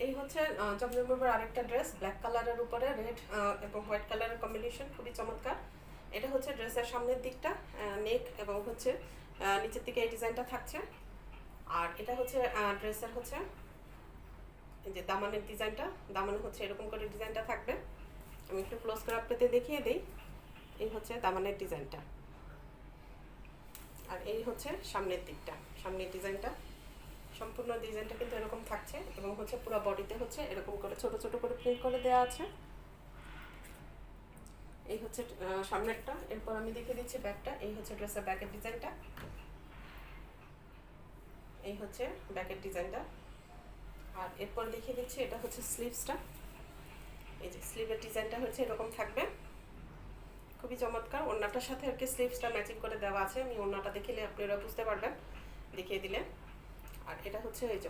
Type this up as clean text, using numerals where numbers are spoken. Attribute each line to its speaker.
Speaker 1: এই হচ্ছে জমজমের আরেকটা ড্রেস, ব্ল্যাক কালারের উপরে রেড এবং হোয়াইট কালারের কম্বিনেশন, খুবই চমৎকার। এটা হচ্ছে ড্রেসের সামনের দিকটা, নেক এবং হচ্ছে নিচের দিকে এই ডিজাইনটা থাকছে। আর এটা হচ্ছে ড্রেসের হচ্ছে এই যে দামানের ডিজাইনটা, দামানে হচ্ছে এরকম করে ডিজাইনটা থাকবে। আমি একটু ক্লোজ করে আপনাদের দেখিয়ে দিই। এই হচ্ছে দামানের ডিজাইনটা, আর এই হচ্ছে সামনের দিকটা, সামনের ডিজাইনটা। সম্পূর্ণ ডিজাইনটা কিন্তু এরকম থাকছে এবং হচ্ছে পুরো বডিতে হচ্ছে এরকম করে ছোট ছোট করে প্রিন্ট করে দেওয়া আছে। এই হচ্ছে সামনেরটা। এরপর আমি দেখিয়ে দিচ্ছি ব্যাকটা। এই হচ্ছে ড্রেসের ব্যাকের ডিজাইনটা, এই হচ্ছে ব্যাকের ডিজাইনটা। আর এরপর দেখিয়ে দিচ্ছি এটা হচ্ছে স্লিভসটা। এই যে স্লিভের ডিজাইনটা হচ্ছে এরকম থাকবে, খুবই চমৎকার। ওড়নাটার সাথে আর কি স্লিভসটা ম্যাচিং করে দেওয়া আছে। আমি ওড়নাটা দেখিলে আপনারা বুঝতে পারবেন দেখিয়ে দিলে। আর এটা হচ্ছে এই যে